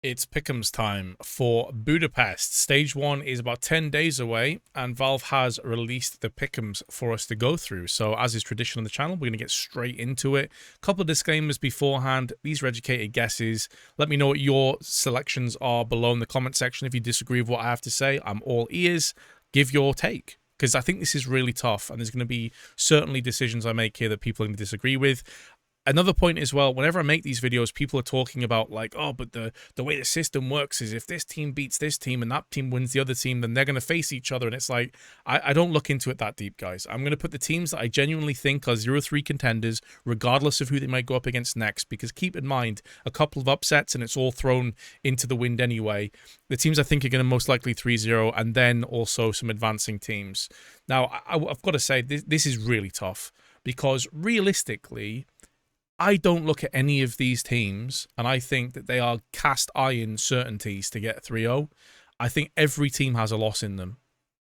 It's Pickem's time for Budapest. Stage 1 is about 10 days away, and Valve has released the Pickems for us to go through. So, as is tradition on the channel, we're going to get straight into it. A couple of disclaimers beforehand. These are educated guesses. Let me know what your selections are below in the comment section. If you disagree with what I have to say, I'm all ears. Give your take, because I think this is really tough, and there's going to be certainly decisions I make here that people are going to disagree with. Another point as well, whenever I make these videos, people are talking about like, oh, but the way the system works is if this team beats this team and that team wins the other team, then they're going to face each other. And it's like, I don't look into it that deep, guys. I'm going to put the teams that I genuinely think are 0-3 contenders, regardless of who they might go up against next. Because keep in mind, a couple of upsets and it's all thrown into the wind anyway. The teams I think are going to most likely 3-0, and then also some advancing teams. Now, I've got to say, this is really tough because realistically, I don't look at any of these teams and I think that they are cast iron certainties to get 3-0. I think every team has a loss in them,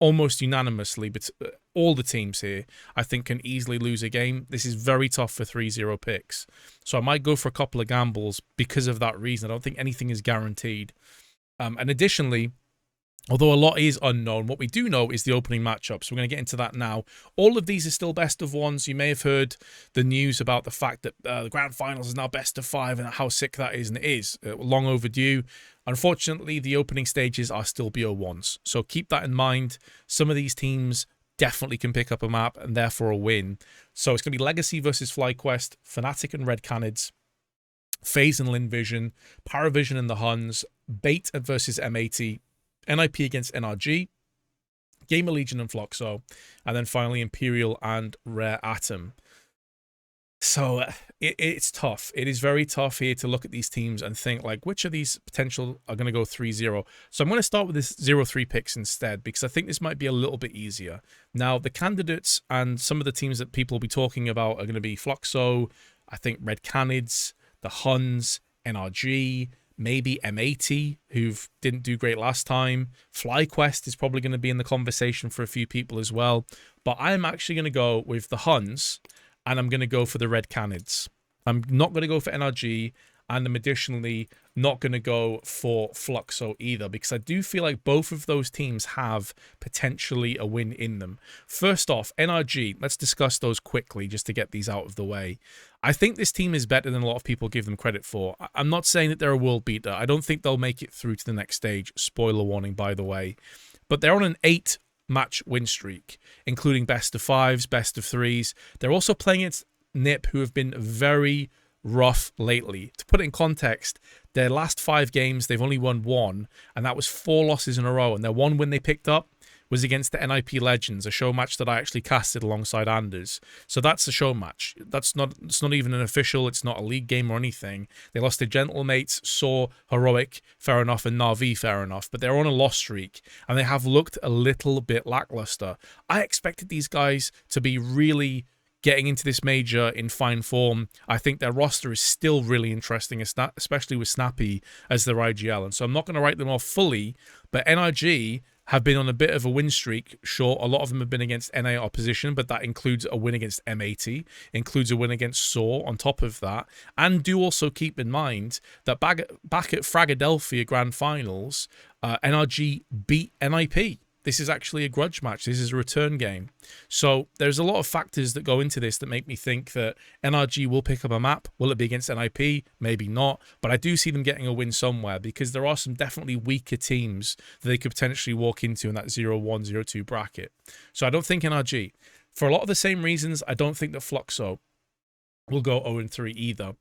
almost unanimously, but all the teams here I think can easily lose a game. This is very tough for 3-0 picks. So I might go for a couple of gambles because of that reason. I don't think anything is guaranteed. And additionally, although a lot is unknown, what we do know is the opening matchup. So we're going to get into that now. All of these are still best of ones. You may have heard the news about the fact that the grand finals is now best of 5 and how sick that is. And it is long overdue. Unfortunately, the opening stages are still BO1s. So keep that in mind. Some of these teams definitely can pick up a map and therefore a win. So it's going to be Legacy versus FlyQuest, Fnatic and Red Canids, FaZe and Lin Vision, Paravision and the Huns, Bait versus M80, NIP against NRG, Gamer Legion and Floxo, and then finally Imperial and Rare Atom. So it's tough. It is very tough here to look at these teams and think, like, which of these potential are going to go 3-0. So I'm going to start with this 0-3 picks instead, because I think this might be a little bit easier. Now, the candidates and some of the teams that people will be talking about are going to be Floxo, I think Red Canids, the Huns, NRG, maybe M80, who didn't do great last time. FlyQuest is probably going to be in the conversation for a few people as well. But I'm actually going to go with the Huns, and I'm going to go for the Red Canids. I'm not going to go for NRG, and I'm additionally not going to go for Fluxo either, because I do feel like both of those teams have potentially a win in them. First off, NRG, let's discuss those quickly just to get these out of the way. I think this team is better than a lot of people give them credit for. I'm not saying that they're a world beater. I don't think they'll make it through to the next stage. Spoiler warning, by the way. But they're on an 8-match win streak, including best of 5s, best of 3s. They're also playing against NIP, who have been very rough lately. To put it in context, their last 5 games, they've only won 1, and that was 4 losses in a row. And their one win they picked up was against the NIP Legends, a show match that I actually casted alongside Anders. So that's a show match. It's not even an official, it's not a league game or anything. They lost to Gentlemates, Saw, Heroic, fair enough, and Na'Vi, fair enough. But they're on a loss streak, and they have looked a little bit lackluster. I expected these guys to be really getting into this major in fine form. I think their roster is still really interesting, especially with Snappy as their IGL. And so I'm not going to write them off fully, but NRG have been on a bit of a win streak. Sure, a lot of them have been against NA opposition, but that includes a win against M80, includes a win against Saw on top of that. And do also keep in mind that back at Fragadelphia Grand Finals, NRG beat NIP. This is actually a grudge match. This is a return game. So there's a lot of factors that go into this that make me think that NRG will pick up a map. Will it be against NIP? Maybe not. But I do see them getting a win somewhere, because there are some definitely weaker teams that they could potentially walk into in that 0-1, 0-2 bracket. So I don't think NRG. For a lot of the same reasons, I don't think that Fluxo will go 0-3 either.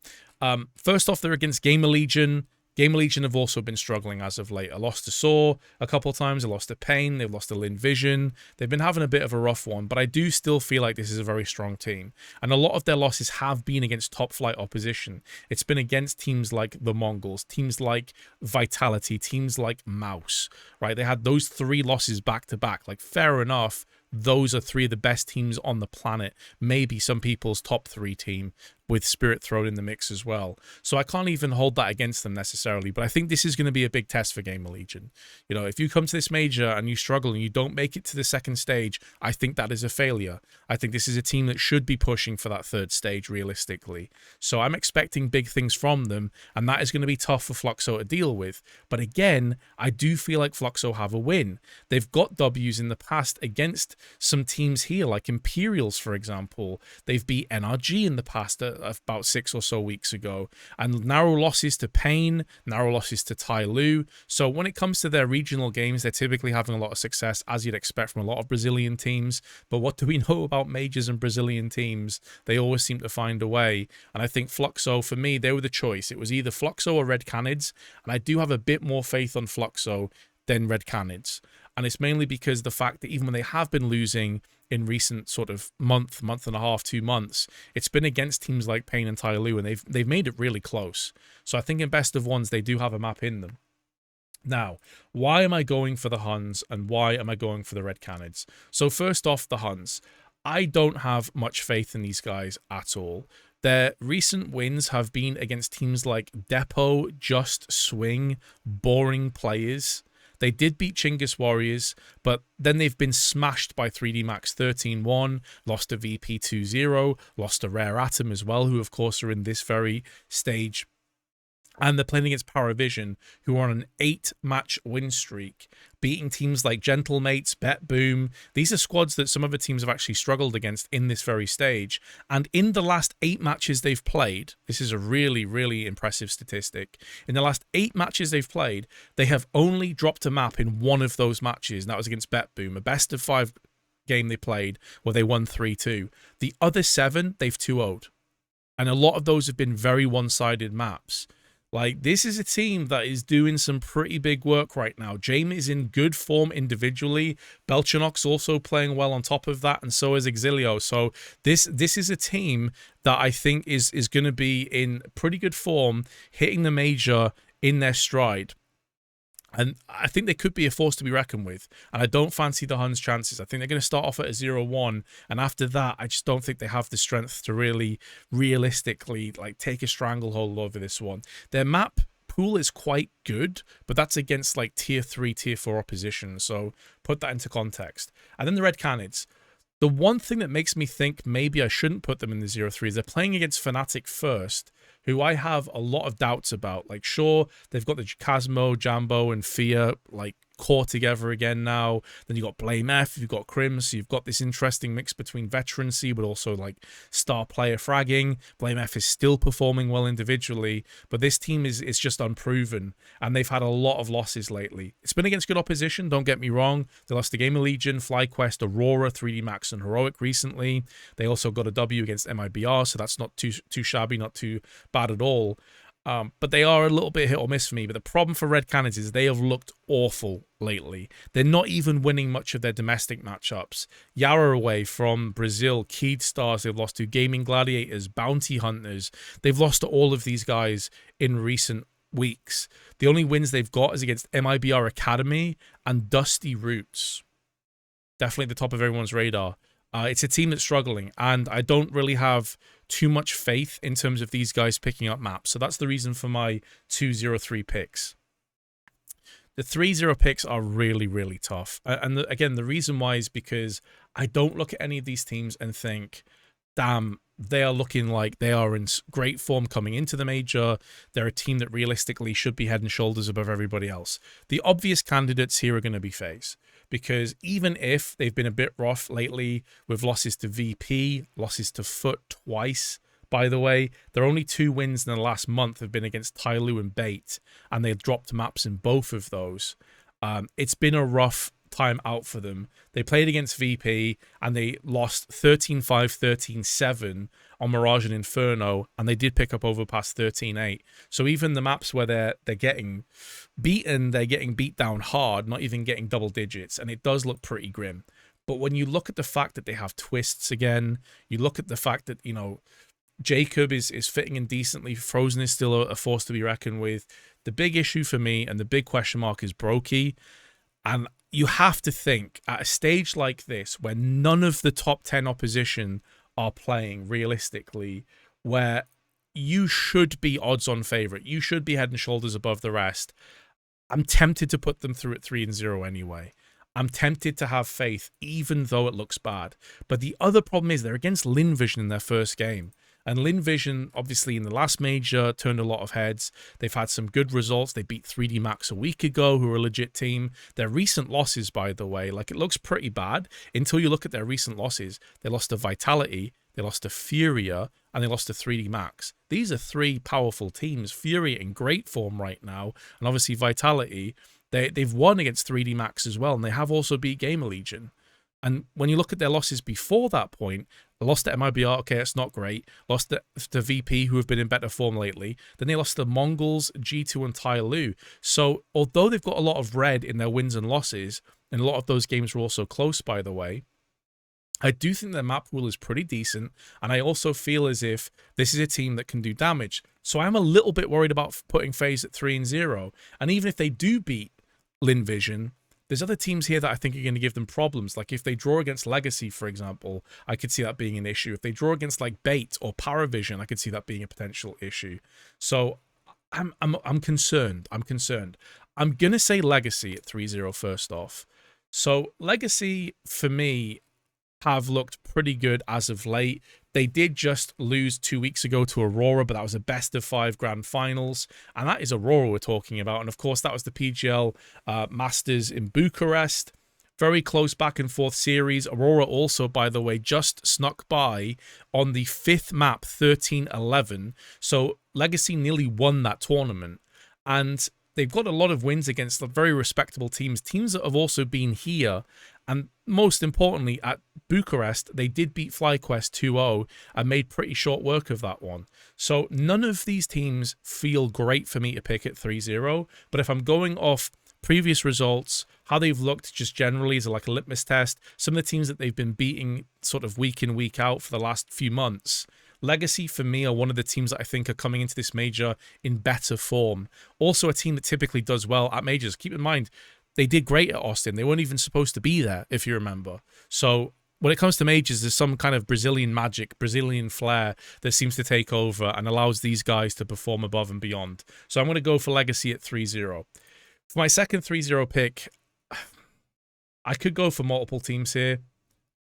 First off, they're against Gamer Legion. Gamer Legion have also been struggling as of late. I lost to Saw a couple of times. I lost to Pain. They've lost to Lin Vision. They've been having a bit of a rough one, but I do still feel like this is a very strong team. And a lot of their losses have been against top flight opposition. It's been against teams like the Mongols, teams like Vitality, teams like Mouse, right? They had those 3 losses back to back. Like, fair enough, those are 3 of the best teams on the planet. Maybe some people's top 3 team. with Spirit thrown in the mix as well. So I can't even hold that against them necessarily, but I think this is going to be a big test for Gamer Legion. You know, if you come to this major and you struggle and you don't make it to the second stage, I think that is a failure. I think this is a team that should be pushing for that third stage realistically. So I'm expecting big things from them, and that is going to be tough for Fluxo to deal with. But again, I do feel like Fluxo have a win. They've got W's in the past against some teams here, like Imperials, for example. They've beat NRG in the past about 6 or so weeks ago, and narrow losses to Pain, narrow losses to Tai Lu. So when it comes to their regional games, they're typically having a lot of success, as you'd expect from a lot of Brazilian teams. But what do we know about majors and Brazilian teams? They always seem to find a way, and I think Fluxo, for me, they were the choice. It was either Fluxo or Red Canids, and I do have a bit more faith on Fluxo than Red Canids. And it's mainly because the fact that even when they have been losing in recent sort of month and a half, 2 months, it's been against teams like Pain and Tai Lu, and they've made it really close. So I think in best of ones, they do have a map in them. Now, why am I going for the Huns and why am I going for the Red Canids? So first off, the Huns. I don't have much faith in these guys at all. Their recent wins have been against teams like Depot, Just Swing, boring players. They did beat Chinggis Warriors, but then they've been smashed by 3D Max 13-1, lost to VP 2-0, lost to Rare Atom as well, who of course are in this very stage. And they're playing against Paravision, who are on an 8-match win streak, beating teams like Gentlemates, Bet Boom. These are squads that some other teams have actually struggled against in this very stage. And in the last 8 matches they've played, this is a really, really impressive statistic. In the last 8 matches they've played, they have only dropped a map in one of those matches, and that was against Bet Boom, a best of 5 game they played where they won 3-2. The other 7, they've 2-0'd. And a lot of those have been very one-sided maps. Like, this is a team that is doing some pretty big work right now. Jamie is in good form individually. Belchanok's also playing well on top of that, and so is Exilio. So this is a team that I think is going to be in pretty good form, hitting the major in their stride. And I think they could be a force to be reckoned with. And I don't fancy the Huns' chances. I think they're going to start off at a 0-1. And after that, I just don't think they have the strength to really realistically like take a stranglehold over this one. Their map pool is quite good, but that's against like tier 3, tier 4 opposition. So put that into context. And then the Red Canids. The one thing that makes me think maybe I shouldn't put them in the 0-3 is they're playing against Fnatic first, who I have a lot of doubts about. Like, sure, they've got the Casmo, Jambo, and Fia, like, core together again now. Then you've got Blame F, you've got Crims, so you've got this interesting mix between veterancy, but also, like, star player fragging. Blame F is still performing well individually, but this team is just unproven, and they've had a lot of losses lately. It's been against good opposition, don't get me wrong. They lost to Gamer Legion, FlyQuest, Aurora, 3D Max, and Heroic recently. They also got a W against MIBR, so that's not too shabby, not too bad at all. But they are a little bit hit or miss for me. But the problem for Red Canids is they have looked awful lately. They're not even winning much of their domestic matchups. Yara away from Brazil, Keed Stars they've lost to, Gaming Gladiators, Bounty Hunters. They've lost to all of these guys in recent weeks. The only wins they've got is against MIBR Academy and Dusty Roots. Definitely at the top of everyone's radar. It's a team that's struggling, and I don't really have too much faith in terms of these guys picking up maps. So that's the reason for my 2-0-3 picks. The 3-0 picks are really, really tough. And again, the reason why is because I don't look at any of these teams and think, damn, they are looking like they are in great form coming into the major. They're a team that realistically should be head and shoulders above everybody else. The obvious candidates here are going to be FaZe, because even if they've been a bit rough lately with losses to VP, losses to Foot twice, by the way, their only 2 wins in the last month have been against Tai Lu and Bait, and they've dropped maps in both of those. It's been a rough time out for them. They played against VP and they lost 13-5, 13-7 on Mirage and Inferno, and they did pick up Overpass 13-8. So even the maps where they're getting beaten, they're getting beat down hard, not even getting double digits, and it does look pretty grim. But when you look at the fact that they have twists again, you look at the fact that, you know, Jacob is fitting in decently, Frozen is still a force to be reckoned with. The big issue for me and the big question mark is Brokey. And you have to think, at a stage like this, where none of the top 10 opposition are playing realistically, where you should be odds-on favorite. You should be head and shoulders above the rest. I'm tempted to put them through at 3-0 anyway. I'm tempted to have faith, even though it looks bad. But the other problem is they're against Linvision in their first game. And Linvision, obviously, in the last major, turned a lot of heads. They've had some good results. They beat 3D Max a week ago, who are a legit team. Their recent losses, by the way, like, it looks pretty bad until you look at their recent losses. They lost to Vitality, they lost to Furia, and they lost to 3D Max. These are three powerful teams. Furia in great form right now, and obviously Vitality, they've won against 3D Max as well, and they have also beat Gamer Legion. And when you look at their losses before that point, they lost to MIBR, okay, it's not great. Lost to VP, who have been in better form lately. Then they lost to Mongols, G2, and Tyloo. So, although they've got a lot of red in their wins and losses, and a lot of those games were also close, by the way, I do think their map pool is pretty decent, and I also feel as if this is a team that can do damage. So I'm a little bit worried about putting FaZe at 3-0. And even if they do beat Linvision, there's other teams here that I think are going to give them problems. Like if they draw against Legacy, for example, I could see that being an issue. If they draw against like Bait or Paravision, I could see that being a potential issue. So I'm concerned. I'm concerned. I'm going to say Legacy at 3-0 first off. So Legacy, for me, have looked pretty good as of late. They did just lose 2 weeks ago to Aurora, but that was a best-of-5 grand finals, and that is Aurora we're talking about. And of course, that was the PGL Masters in Bucharest. Very close back-and-forth series. Aurora also, by the way, just snuck by on the 5th map, 13-11. So Legacy nearly won that tournament, and they've got a lot of wins against very respectable teams that have also been here. And most importantly, at Bucharest, they did beat FlyQuest 2-0 and made pretty short work of that one. So none of these teams feel great for me to pick at 3-0. But if I'm going off previous results, how they've looked just generally as like a litmus test, some of the teams that they've been beating sort of week in, week out for the last few months, Legacy, for me, are one of the teams that I think are coming into this major in better form. Also a team that typically does well at majors. Keep in mind, they did great at Austin. They weren't even supposed to be there, if you remember. So when it comes to majors, there's some kind of Brazilian magic, Brazilian flair that seems to take over and allows these guys to perform above and beyond. So I'm going to go for Legacy at 3-0. For my second 3-0 pick, I could go for multiple teams here,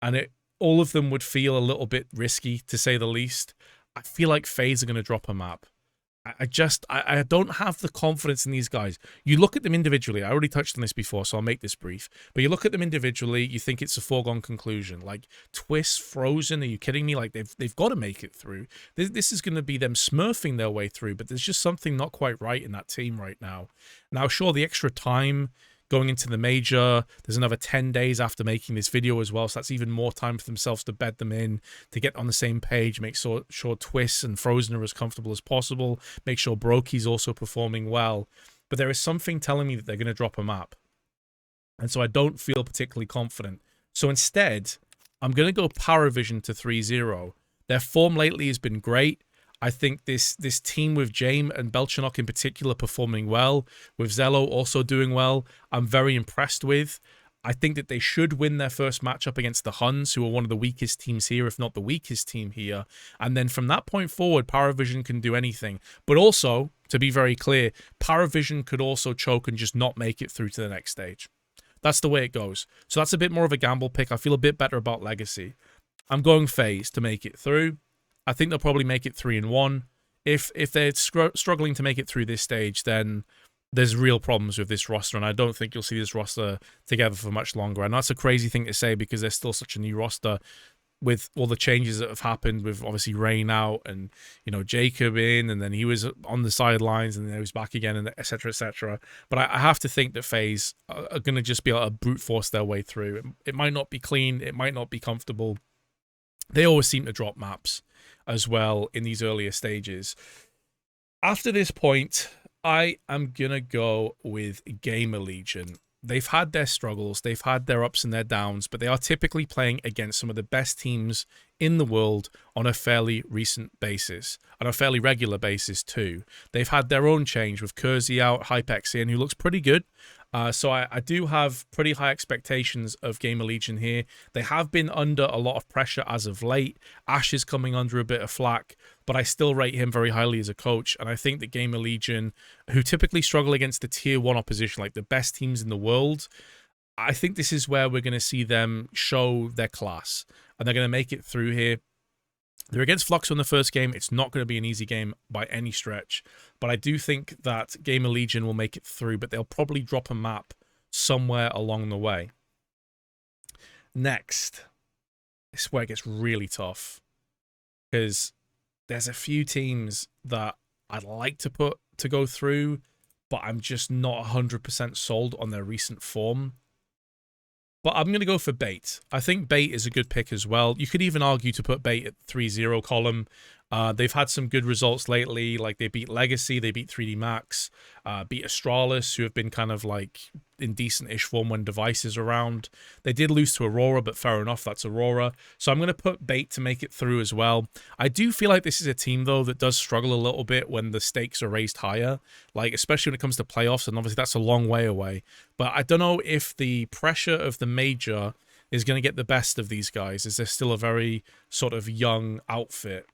and all of them would feel a little bit risky, to say the least. I feel like FaZe are going to drop a map. I don't have the confidence in these guys. You look at them individually. I already touched on this before, so I'll make this brief. But you look at them individually, you think it's a foregone conclusion. Like Twist, Frozen, are you kidding me? Like they've got to make it through. This is going to be them smurfing their way through, but there's just something not quite right in that team right now. Now, sure, the extra time going into the major, there's another 10 days after making this video as well, so that's even more time for themselves to bed them in, to get on the same page, make sure Twists and Frozen are as comfortable as possible, make sure Brokey's also performing well. But there is something telling me that they're going to drop a map, and so I don't feel particularly confident. So instead, I'm going to go Paravision to 3-0. Their form lately has been great. I think this team with James and Belchanok in particular performing well, with Zello also doing well, I'm very impressed with. I think that they should win their first matchup against the Huns, who are one of the weakest teams here, if not the weakest team here. And then from that point forward, Paravision can do anything. But also, to be very clear, Paravision could also choke and just not make it through to the next stage. That's the way it goes. So that's a bit more of a gamble pick. I feel a bit better about Legacy. I'm going FaZe to make it through. I think they'll probably make it 3-1. If they're struggling to make it through this stage, then there's real problems with this roster, and I don't think you'll see this roster together for much longer. And that's a crazy thing to say because they're still such a new roster with all the changes that have happened, with obviously Rain out and, you know, Jacob in, and then he was on the sidelines and then he was back again, and et cetera, et cetera. But I have to think that FaZe are going to just be able to brute force their way through. It might not be clean, it might not be comfortable. They always seem to drop maps as well in these earlier stages. After this point, I am going to go with Gamer Legion. They've had their struggles, they've had their ups and their downs, but they are typically playing against some of the best teams in the world on a fairly recent basis, on a fairly regular basis too. They've had their own change with Kersey out, Hypex in, who looks pretty good, So I do have pretty high expectations of Gamer Legion here. They have been under a lot of pressure as of late. Ash is coming under a bit of flack, but I still rate him very highly as a coach. And I think that Gamer Legion, who typically struggle against the tier 1 opposition, like the best teams in the world, I think this is where we're going to see them show their class. And they're going to make it through here. They're against Fluxo in the first game. It's not going to be an easy game by any stretch. But I do think that Gamer Legion will make it through, but they'll probably drop a map somewhere along the way. Next, this is where it gets really tough. Because there's a few teams that I'd like to put to go through, but I'm just not 100% sold on their recent form. But I'm going to go for Bait. I think Bait is a good pick as well. You could even argue to put Bait at 3-0 column. They've had some good results lately. Like they beat Legacy, they beat 3D Max, beat Astralis, who have been kind of like in decent-ish form when Device is around. They did lose to Aurora, but fair enough, that's Aurora. So I'm going to put Bait to make it through as well. I do feel like this is a team, though, that does struggle a little bit when the stakes are raised higher, like especially when it comes to playoffs, and obviously that's a long way away. But I don't know if the pressure of the major is going to get the best of these guys, as they're still a very sort of young outfit.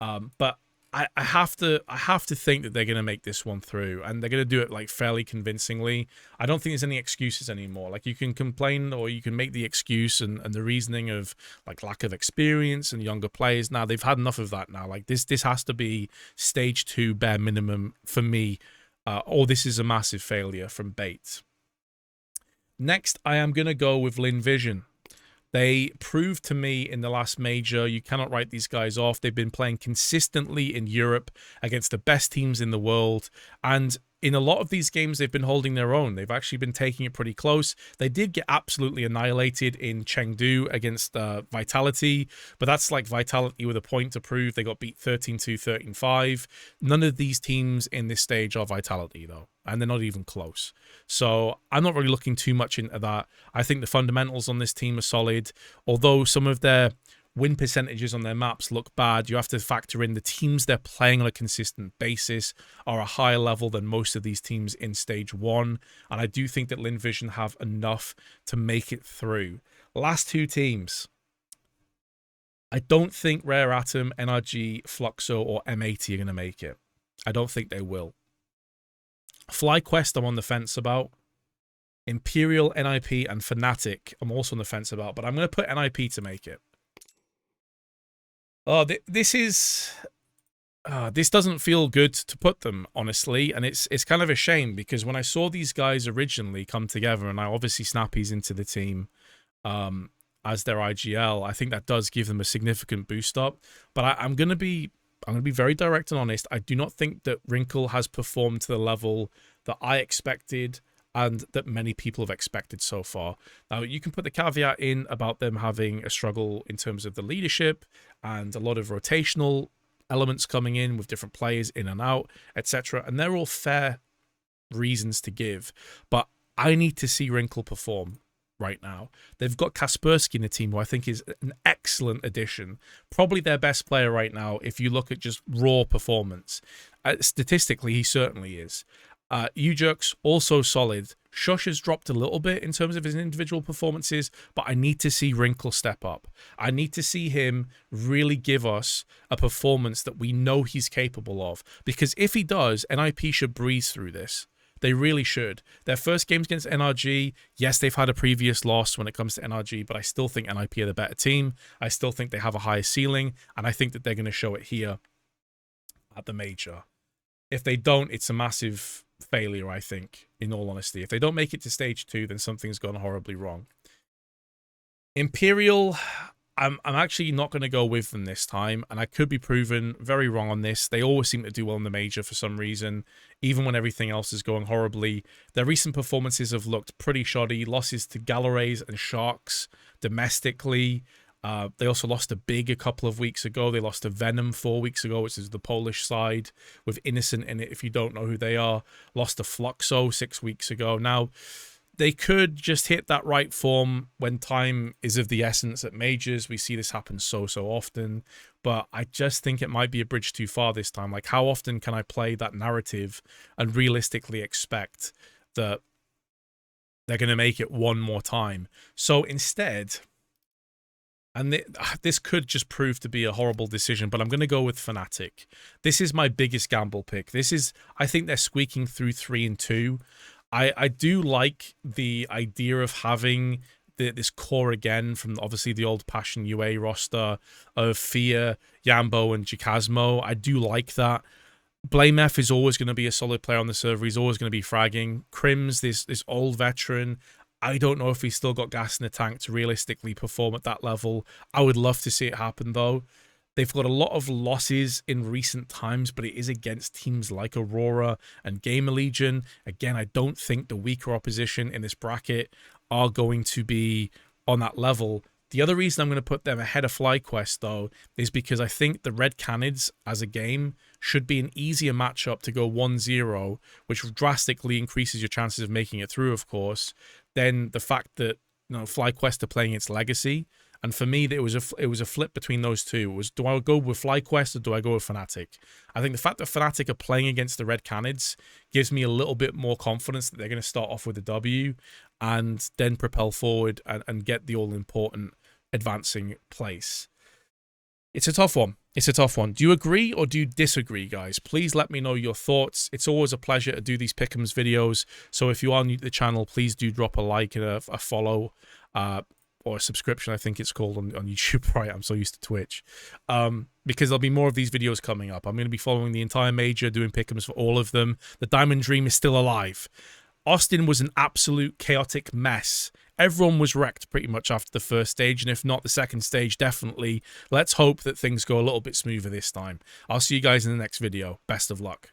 But I have to think that they're going to make this one through, and they're going to do it like fairly convincingly. I don't think there's any excuses anymore. Like you can complain or you can make the excuse and the reasoning of like lack of experience and younger players. Now they've had enough of that now. Like this has to be stage 2 bare minimum for me, or this is a massive failure from Bait. Next, I am going to go with Lin Vision. They proved to me in the last major, you cannot write these guys off. They've been playing consistently in Europe against the best teams in the world. And in a lot of these games, they've been holding their own. They've actually been taking it pretty close. They did get absolutely annihilated in Chengdu against Vitality, but that's like Vitality with a point to prove. They got beat 13-2, 13-5. None of these teams in this stage are Vitality, though, and they're not even close. So I'm not really looking too much into that. I think the fundamentals on this team are solid, although some of their win percentages on their maps look bad. You have to factor in the teams they're playing on a consistent basis are a higher level than most of these teams in stage 1. And I do think that Lin Vision have enough to make it through. Last 2 teams. I don't think Rare Atom, NRG, Fluxo, or M80 are going to make it. I don't think they will. FlyQuest, I'm on the fence about. Imperial, NIP, and Fnatic, I'm also on the fence about. But I'm going to put NIP to make it. Oh, this doesn't feel good to put them, honestly, and it's kind of a shame because when I saw these guys originally come together, and now obviously Snappy's into the team as their IGL, I think that does give them a significant boost up. But I'm gonna be very direct and honest. I do not think that Wrinkle has performed to the level that I expected and that many people have expected so far. Now, you can put the caveat in about them having a struggle in terms of the leadership and a lot of rotational elements coming in with different players in and out, etc. And they're all fair reasons to give. But I need to see Wrinkle perform right now. They've got Kaspersky in the team, who I think is an excellent addition. Probably their best player right now if you look at just raw performance. Statistically, he certainly is. Ujerk's also solid. Shush has dropped a little bit in terms of his individual performances, but I need to see Wrinkle step up. I need to see him really give us a performance that we know he's capable of. Because if he does, NIP should breeze through this. They really should. Their first games against NRG, yes, they've had a previous loss when it comes to NRG, but I still think NIP are the better team. I still think they have a higher ceiling, and I think that they're going to show it here at the major. If they don't, it's a massive failure, I think, in all honesty. If they don't make it to stage 2, then something's gone horribly wrong. Imperial, I'm actually not going to go with them this time, and I could be proven very wrong on this. They always seem to do well in the major for some reason, even when everything else is going horribly. Their recent performances have looked pretty shoddy. Losses to Galerays and Sharks domestically. They also lost to Big a couple of weeks ago. They lost to Venom 4 weeks ago, which is the Polish side with Innocent in it, if you don't know who they are. Lost to Fluxo 6 weeks ago. Now, they could just hit that right form when time is of the essence at majors. We see this happen so often. But I just think it might be a bridge too far this time. Like, how often can I play that narrative and realistically expect that they're going to make it one more time. So instead, and this could just prove to be a horrible decision, but I'm going to go with Fnatic. This is my biggest gamble pick. I think they're squeaking through 3-2. I do like the idea of having this core again from obviously the old Passion UA roster of Fear, Yambo, and Jacasmo. I do like that. Blamef is always going to be a solid player on the server. He's always going to be fragging. Crims, this old veteran, I don't know if he's still got gas in the tank to realistically perform at that level. I would love to see it happen, though. They've got a lot of losses in recent times, but it is against teams like Aurora and Gamer Legion. Again, I don't think the weaker opposition in this bracket are going to be on that level. The other reason I'm going to put them ahead of FlyQuest, though, is because I think the Red Canids as a game should be an easier matchup to go 1-0, which drastically increases your chances of making it through, of course, than the fact that, you know, FlyQuest are playing its Legacy. And for me, it was a flip between those two. It was, do I go with FlyQuest or do I go with Fnatic? I think the fact that Fnatic are playing against the Red Canids gives me a little bit more confidence that they're going to start off with a W and then propel forward and get the all-important advancing place. It's a tough one. It's a tough one. Do you agree or do you disagree, guys? Please let me know your thoughts. It's always a pleasure to do these Pickems videos. So if you are new to the channel, please do drop a like and a follow. Or a subscription, I think it's called on YouTube, right? I'm so used to Twitch. Because there'll be more of these videos coming up. I'm going to be following the entire major, doing pickems for all of them. The Diamond Dream is still alive. Austin was an absolute chaotic mess. Everyone was wrecked pretty much after the first stage, and if not the second stage, definitely. Let's hope that things go a little bit smoother this time. I'll see you guys in the next video. Best of luck.